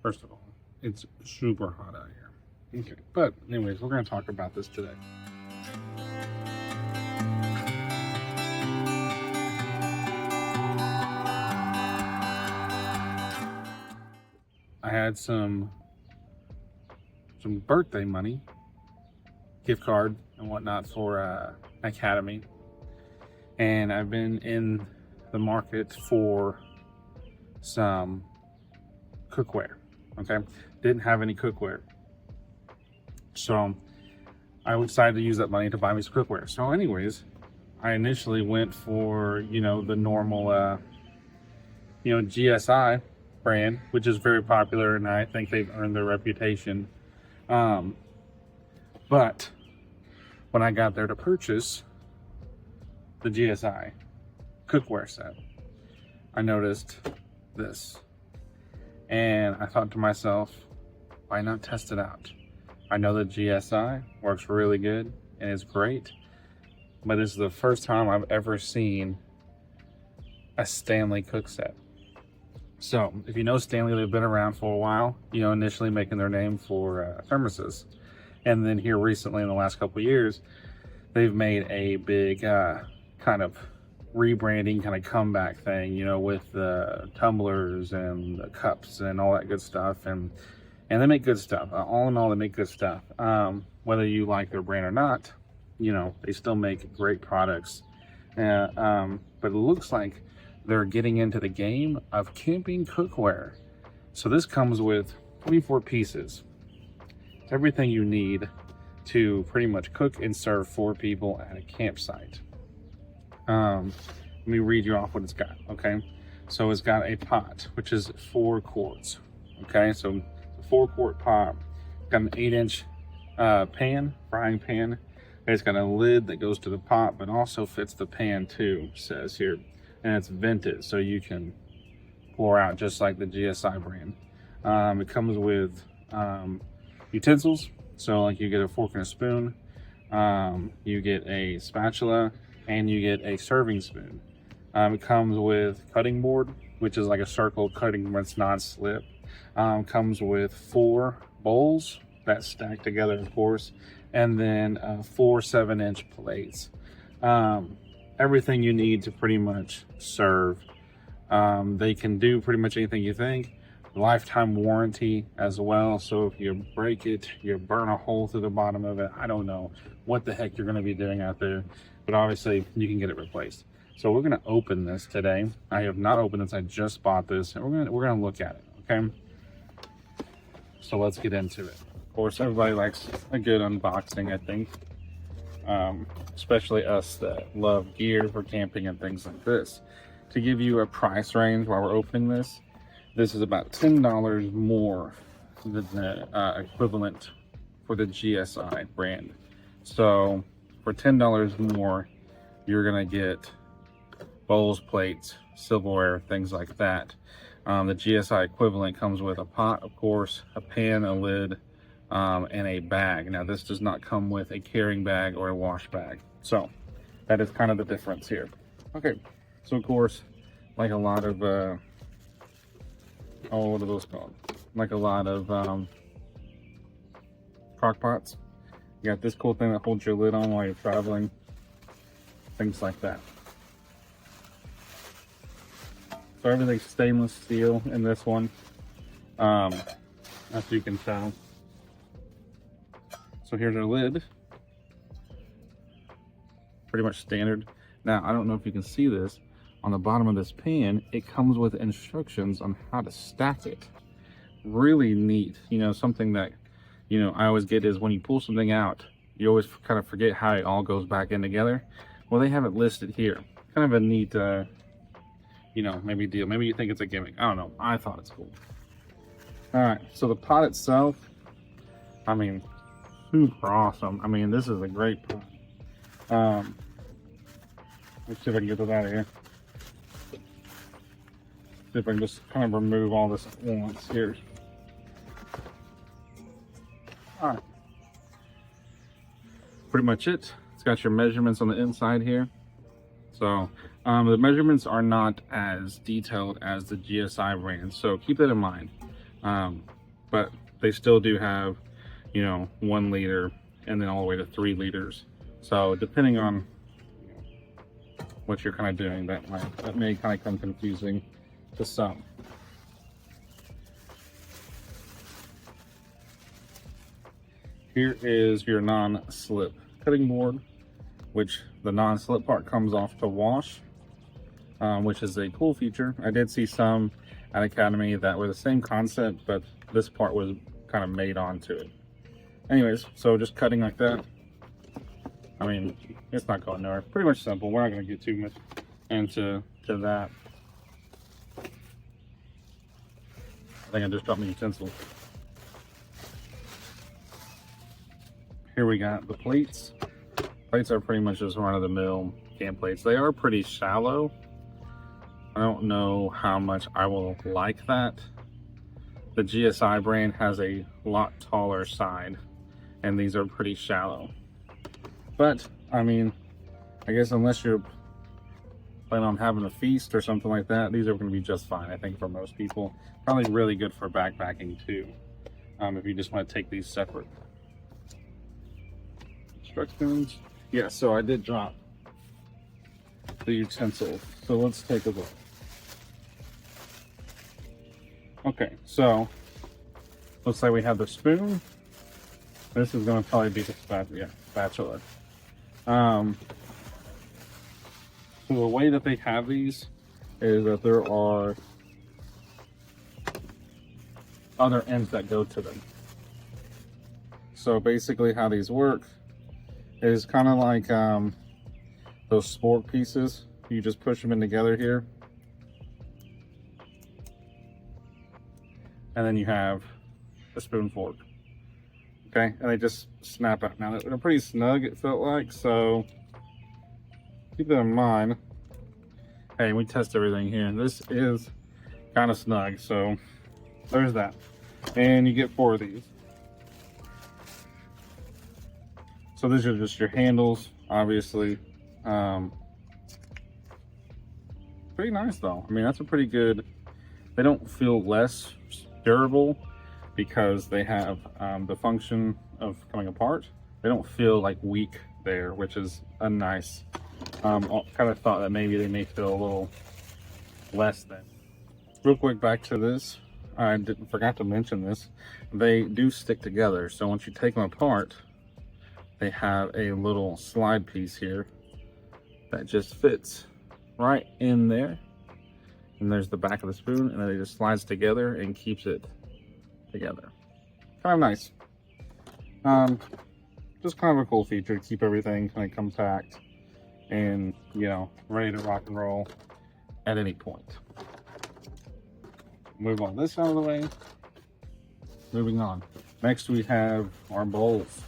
First of all, it's super hot out here. Okay, but anyways, we're going to talk about this today. I had some birthday money, gift card and whatnot for Academy, and I've been in the market for some cookware. Okay, didn't have any cookware, so I decided to use that money to buy me some cookware. So anyways, I initially went for the normal GSI brand, which is very popular, and I think they've earned their reputation. But when I got there to purchase the GSI cookware set, I noticed this, and I thought to myself, why not test it out? I know the GSI works really good and it's great, but this is the first time I've ever seen a Stanley Cookset. So if you know Stanley, they've been around for a while, initially making their name for thermoses. And then here recently in the last couple of years, they've made a big kind of rebranding, kind of comeback thing, with the tumblers and the cups and all that good stuff. And they make good stuff. All in all, they make good stuff. Whether you like their brand or not, they still make great products. But it looks like they're getting into the game of camping cookware. So this comes with 24 pieces. It's everything you need to pretty much cook and serve 4 people at a campsite. Let me read you off what it's got, okay? So it's got a pot, which is 4 quarts, okay? So 4-quart pot, got an 8-inch frying pan. It's got a lid that goes to the pot, but also fits the pan too, says here. And it's vented, so you can pour out just like the GSI brand. It comes with utensils, so like you get a fork and a spoon, you get a spatula, and you get a serving spoon. It comes with cutting board, which is like a circle cutting where it's non-slip. Comes with 4 bowls that stack together, of course, and then 4 7-inch plates. Everything you need to pretty much serve. They can do pretty much anything you think. Lifetime warranty as well, so if you break it, you burn a hole through the bottom of it, I don't know what the heck you're going to be doing out there, but obviously you can get it replaced. So we're going to open this today. I have not opened this, I just bought this, and we're going to look at it, okay? So let's get into it. Of course, everybody likes a good unboxing, I think. Especially us that love gear for camping and things like this. To give you a price range while we're opening this, this is about $10 more than the equivalent for the GSI brand. So for $10 more, you're gonna get bowls, plates, silverware, things like that. The GSI equivalent comes with a pot, of course, a pan, a lid, and a bag. Now this does not come with a carrying bag or a wash bag. So that is kind of the difference here. Okay, so of course, like a lot of, what are those called? Like a lot of crock pots. You got this cool thing that holds your lid on while you're traveling. Things like that. So everything's stainless steel in this one, as you can tell. So here's our lid. Pretty much standard. Now, I don't know if you can see this. On the bottom of this pan, it comes with instructions on how to stack it. Really neat. Something that, I always get is when you pull something out, you always kind of forget how it all goes back in together. Well, they have it listed here. Kind of a neat, maybe deal. Maybe you think it's a gimmick. I don't know. I thought it's cool. All right. So the pot itself, super awesome. This is a great pot. Let's see if I can get this out of here. See if I can just kind of remove all this at once here. All right. Pretty much it. It's got your measurements on the inside here. So the measurements are not as detailed as the GSI brand, so keep that in mind. but they still do have, you know, 1 liter and then all the way to 3 liters. So depending on what you're kind of doing, that may kind of come confusing to some. Here is your non-slip cutting board, which the non-slip part comes off to wash, which is a cool feature. I did see some at Academy that were the same concept, but this part was kind of made onto it. Anyways, so just cutting like that. I mean, it's not going nowhere. Pretty much simple. We're not going to get too much into that. I think I just dropped my utensils. Here we got the plates. Plates are pretty much just run-of-the-mill can plates. They are pretty shallow. I don't know how much I will like that. The GSI brand has a lot taller side, and these are pretty shallow. But, I mean, I guess unless you're planning on having a feast or something like that, these are going to be just fine, I think, for most people. Probably really good for backpacking, too, if you just want to take these separate. Instructions. Yeah, so I did drop the utensils. So let's take a look. Okay, so looks like we have the spoon. This is going to probably be the spatula. So the way that they have these is that there are other ends that go to them. So basically how these work is kind of like those spork pieces. You just push them in together here. And then you have a spoon fork. Okay, and they just snap out. Now they're pretty snug, it felt like, so keep that in mind. Hey, we test everything here. This is kind of snug, so there's that. And you get 4 of these. So these are just your handles, obviously. Pretty nice though. I mean, that's a pretty good, they don't feel less durable because they have the function of coming apart. They don't feel like weak there, which is a nice, kind of thought that maybe they may feel a little less than. Real quick, back to this. I forgot to mention this. They do stick together. So once you take them apart, they have a little slide piece here that just fits right in there. And there's the back of the spoon, and then it just slides together and keeps it together. Kind of nice. Just kind of a cool feature to keep everything kind of compact and, you know, ready to rock and roll at any point. Move on this out of the way. Moving on. Next we have our bowls.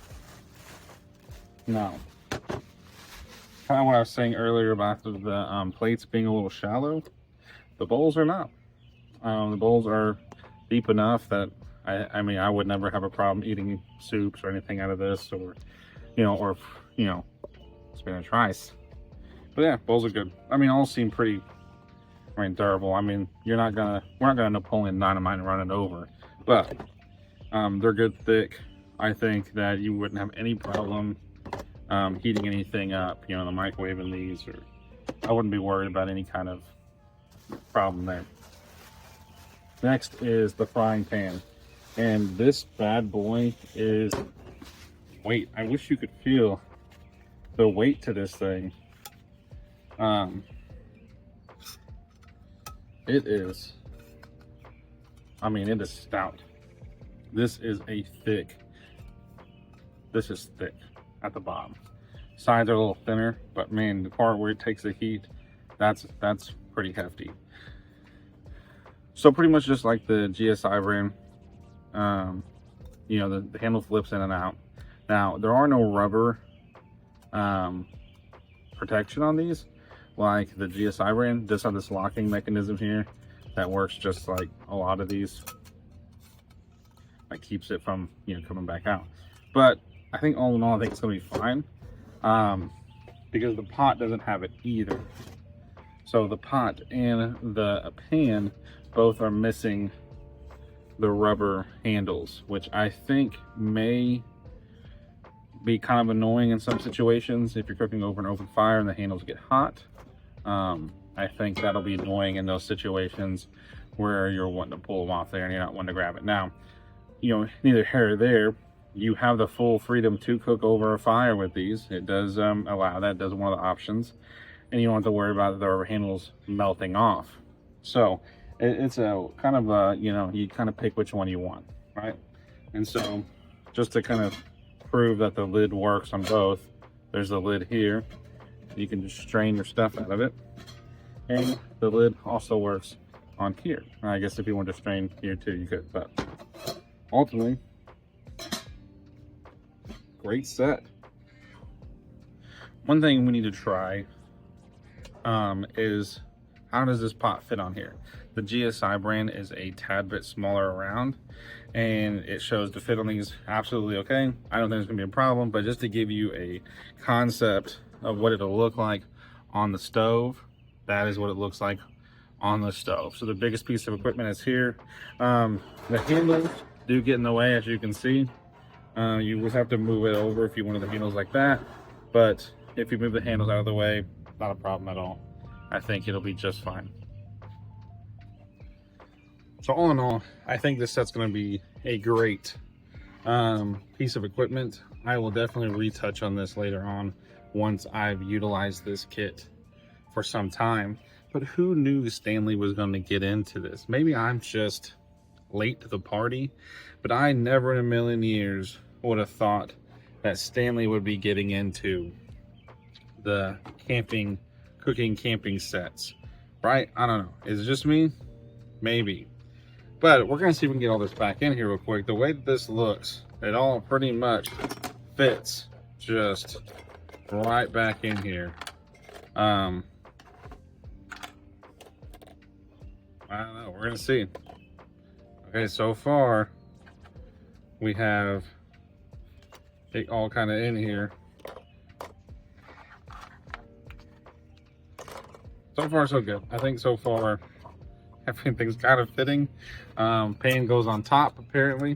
Now, kind of what I was saying earlier about the plates being a little shallow, the bowls are not. The bowls are deep enough that I mean, I would never have a problem eating soups or anything out of this, or spinach rice. But yeah, bowls are good. I mean, all seem pretty, durable. I mean, we're not gonna Napoleon Dynamite and run it over, but they're good thick. I think that you wouldn't have any problem heating anything up, the microwave in these, or I wouldn't be worried about any kind of problem there. Next is the frying pan, and this bad boy is, wait, I wish you could feel the weight to this thing. It is, it is stout. This is thick at the bottom. Sides are a little thinner, but man, the part where it takes the heat, that's pretty hefty. So pretty much just like the GSI brand, the handle flips in and out. Now, there are no rubber protection on these, like the GSI brand. Does have this locking mechanism here that works just like a lot of these. That keeps it from, coming back out. But I think all in all, I think it's gonna be fine, because the pot doesn't have it either. So the pot and the pan both are missing the rubber handles, which I think may be kind of annoying in some situations if you're cooking over an open fire and the handles get hot. I think that'll be annoying in those situations where you're wanting to pull them off there and you're not wanting to grab it. Now, you know, neither here or there, you have the full freedom to cook over a fire with these. It does allow that, does one of the options, and you don't have to worry about the rubber handles melting off. So it's a kind of a, you know, you kind of pick which one you want, right? And so just to kind of prove that the lid works on both, there's a lid here. You can just strain your stuff out of it, and the lid also works on here. I guess if you want to strain here too, you could, but ultimately, great set. One thing we need to try is how does this pot fit on here? The GSI brand is a tad bit smaller around, and it shows to fit on these absolutely okay. I don't think it's gonna be a problem, but just to give you a concept of what it'll look like on the stove, that is what it looks like on the stove. So the biggest piece of equipment is here. The handles do get in the way, as you can see. You would have to move it over if you wanted the handles like that, but if you move the handles out of the way, not a problem at all. I think it'll be just fine. So all in all, I think this set's going to be a great piece of equipment. I will definitely retouch on this later on once I've utilized this kit for some time. But who knew Stanley was going to get into this? Maybe I'm just late to the party, but I never in a million years would have thought that Stanley would be getting into the cooking camping sets, right? I don't know. Is it just me? Maybe. But we're gonna see if we can get all this back in here real quick. The way that this looks, it all pretty much fits just right back in here. I don't know, we're gonna see. Okay, so far we have it all kind of in here. So far so good. I think so far everything's kind of fitting. Pan goes on top apparently.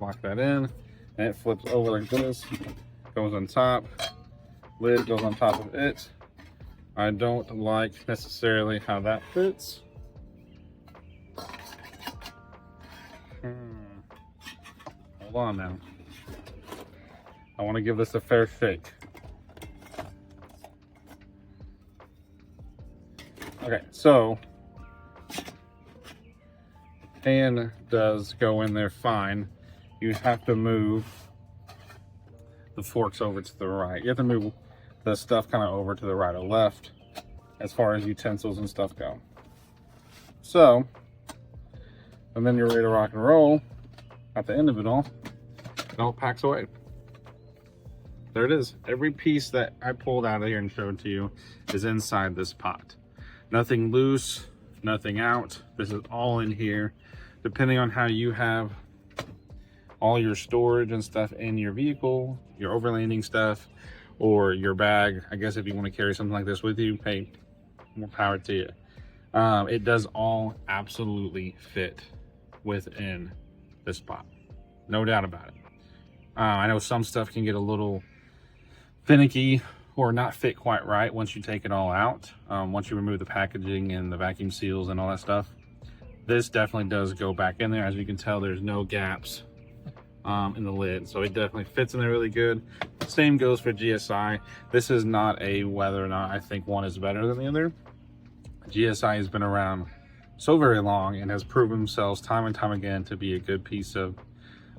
Lock that in, and it flips over like this. Goes on top. Lid goes on top of it. I don't like necessarily how that fits. Hold on now. I want to give this a fair shake. Okay, so pan does go in there fine. You have to move the forks over to the right. You have to move the stuff kind of over to the right or left as far as utensils and stuff go. So, and then you're ready to rock and roll. At the end of it all packs away. There it is. Every piece that I pulled out of here and showed to you is inside this pot. Nothing loose, nothing out. This is all in here. Depending on how you have all your storage and stuff in your vehicle, your overlanding stuff, or your bag, I guess if you want to carry something like this with you, hey, more power to you. It does all absolutely fit within this pot. No doubt about it. I know some stuff can get a little finicky or not fit quite right once you take it all out. Once you remove the packaging and the vacuum seals and all that stuff. This definitely does go back in there. As you can tell, there's no gaps in the lid, so it definitely fits in there really good. Same goes for GSI. This is not a whether or not I think one is better than the other. GSI has been around so very long and has proven themselves time and time again to be a good piece of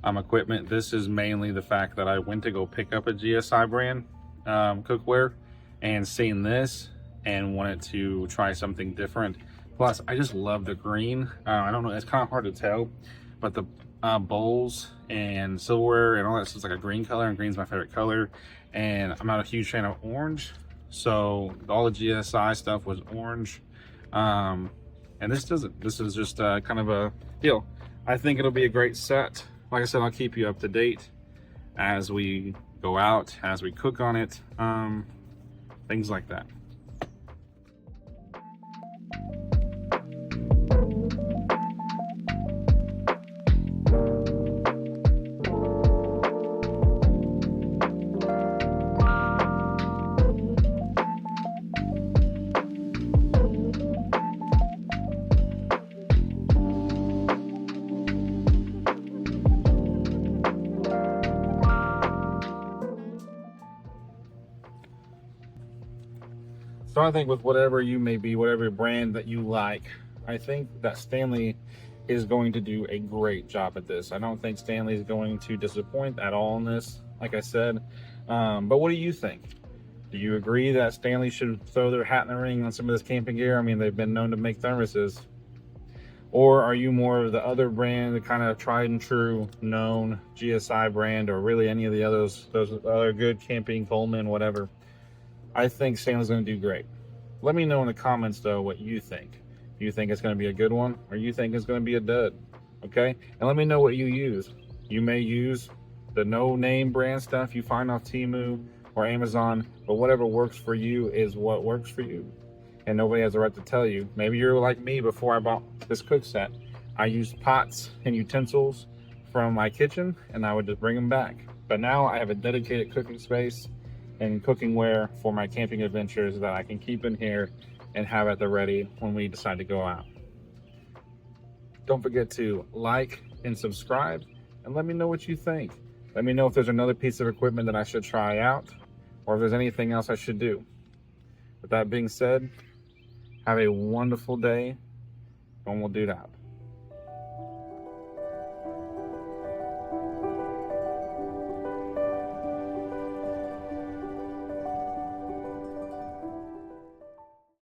equipment. This is mainly the fact that I went to go pick up a GSI brand cookware and seen this and wanted to try something different. Plus, I just love the green. I don't know, it's kind of hard to tell, but the bowls and silverware and all that stuff's like a green color, and green's my favorite color. And I'm not a huge fan of orange, so all the GSI stuff was orange. And this doesn't. This is just kind of a deal. I think it'll be a great set. Like I said, I'll keep you up to date as we go out, as we cook on it, things like that. So I think with whatever you may be, whatever brand that you like, I think that Stanley is going to do a great job at this. I don't think Stanley is going to disappoint at all in this, like I said. But what do you think? Do you agree that Stanley should throw their hat in the ring on some of this camping gear? I mean, they've been known to make thermoses. Or are you more of the other brand, the kind of tried and true known GSI brand, or really any of the others, those other good camping, Coleman, whatever? I think Stanley's going to do great. Let me know in the comments though what you think. Do you think it's going to be a good one, or you think it's going to be a dud? Okay, and let me know what you use. You may use the no-name brand stuff you find off Temu or Amazon, but whatever works for you is what works for you, and nobody has the right to tell you. Maybe you're like me. Before I bought this cook set, I used pots and utensils from my kitchen, and I would just bring them back. But now I have a dedicated cooking space and cooking ware for my camping adventures that I can keep in here and have at the ready when we decide to go out. Don't forget to like and subscribe, and let me know what you think. Let me know if there's another piece of equipment that I should try out, or if there's anything else I should do. With that being said, have a wonderful day, and we'll do that.